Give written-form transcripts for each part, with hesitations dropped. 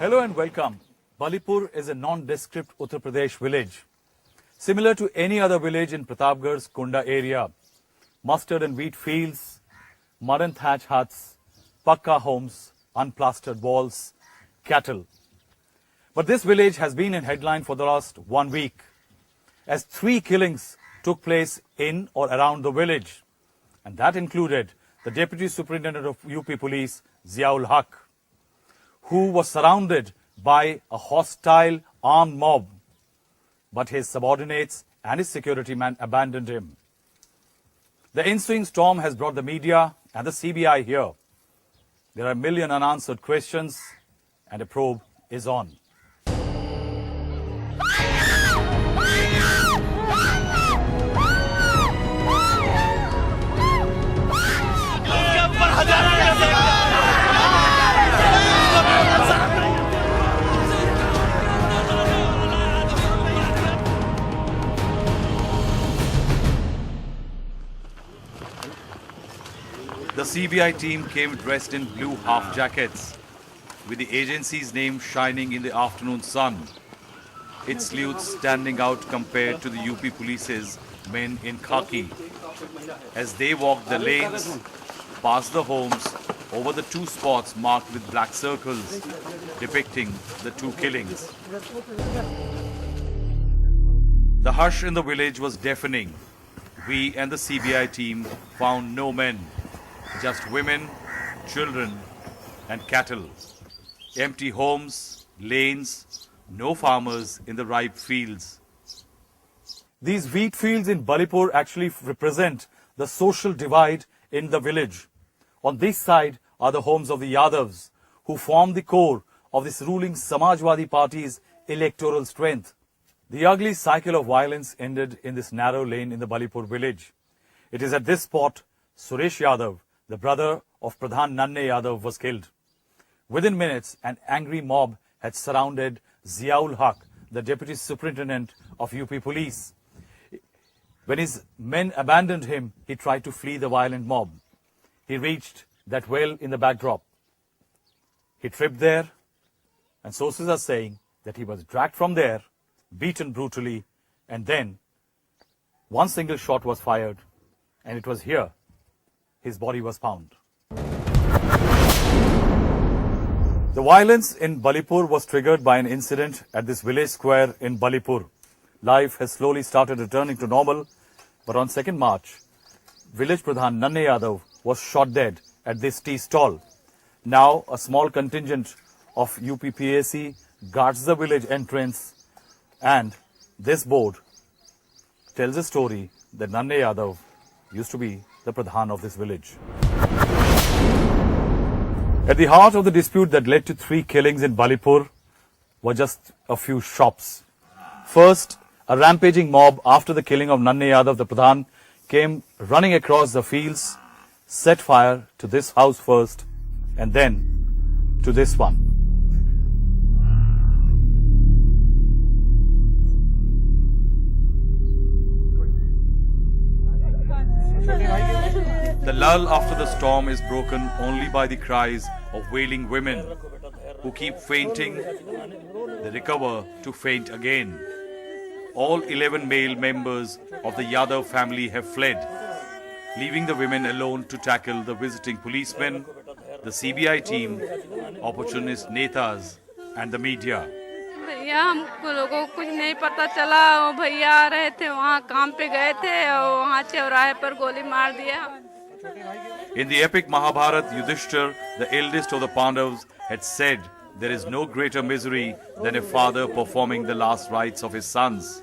Hello and welcome. Balipur is a nondescript Uttar Pradesh village, similar to any other village in Pratapgarh's Kunda area. Mustard and wheat fields, mud and thatch huts, pakka homes, unplastered walls, cattle. But this village has been in headline for the last 1 week, as 3 killings took place in or around the village. And that included the Deputy Superintendent of UP Police, Ziaul Haq, who was surrounded by a hostile armed mob, but his subordinates and his security man abandoned him. The ensuing storm has brought the media and the CBI here. There are a million unanswered questions and a probe is on. The CBI team came dressed in blue half jackets, with the agency's name shining in the afternoon sun, its sleuths standing out compared to the UP Police's men in khaki. As they walked the lanes, past the homes, over the 2 spots marked with black circles, depicting the 2 killings. The hush in the village was deafening. We and the CBI team found no men, just women, children and cattle. Empty homes, lanes, no farmers in the ripe fields. These wheat fields in Balipur actually represent the social divide in the village. On this side are the homes of the Yadavs, who form the core of this ruling Samajwadi Party's electoral strength. The ugly cycle of violence ended in this narrow lane in the Balipur village. It is at this spot Suresh Yadav, the brother of Pradhan Nanne Yadav, was killed. Within minutes, an angry mob had surrounded Ziaul Haq, the Deputy Superintendent of UP Police. When his men abandoned him, he tried to flee the violent mob. He reached that well in the backdrop. He tripped there, and sources are saying that he was dragged from there, beaten brutally, and then one single shot was fired, and it was here his body was found. The violence in Balipur was triggered by an incident at this village square in Balipur. Life has slowly started returning to normal, but on 2nd March, village Pradhan Nanne Yadav was shot dead at this tea stall. Now, a small contingent of UPPAC guards the village entrance, and this board tells a story that Nanne Yadav used to be the Pradhan of this village. At the heart of the dispute that led to 3 killings in Balipur were just a few shops. First, a rampaging mob after the killing of Nanne Yadav, the Pradhan, came running across the fields, set fire to this house first, and then to this one. The lull after the storm is broken only by the cries of wailing women who keep fainting. They recover to faint again. All 11 male members of the Yadav family have fled, leaving the women alone to tackle the visiting policemen, the CBI team, opportunist netas and the media. भैया हमको लोगों को कुछ नहीं पता चला. वो भैया आ रहे थे, वहाँ काम पे गए थे और वहाँ चौराहे पर गोली मार दिया. In the epic Mahabharata, Yudhishthir, the eldest of the Pandavas, had said there is no greater misery than a father performing the last rites of his sons.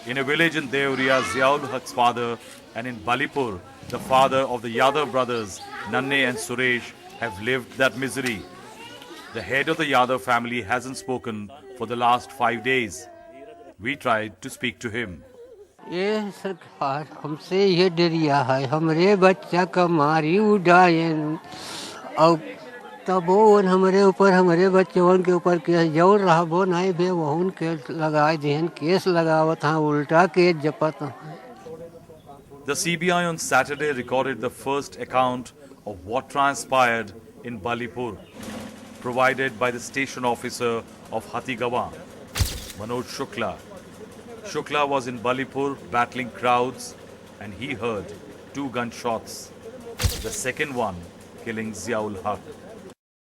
In a village in Deoria, Ziaul Haq's father, and in Balipur, the father of the Yadav brothers, Nanne and Suresh, have lived that misery. The head of the Yadav family hasn't spoken for the last 5 days. We tried to speak to him. ये सरकार हमसे ये डरिया है, हमारे बच्चा का मारी उड़ाए और तब वो हमारे ऊपर, हमारे बच्चों के ऊपर केस जोर रहा, वो नहीं बे वो उनके लगाए देन केस लगावत हाँ, उल्टा केस जपत. The CBI on Saturday recorded the first account of what transpired in Balipur. provided by the station officer of Hatigawa, Manoj Shukla. Shukla was in Balipur battling crowds and he heard 2 gunshots, the second one killing Ziaul Haq.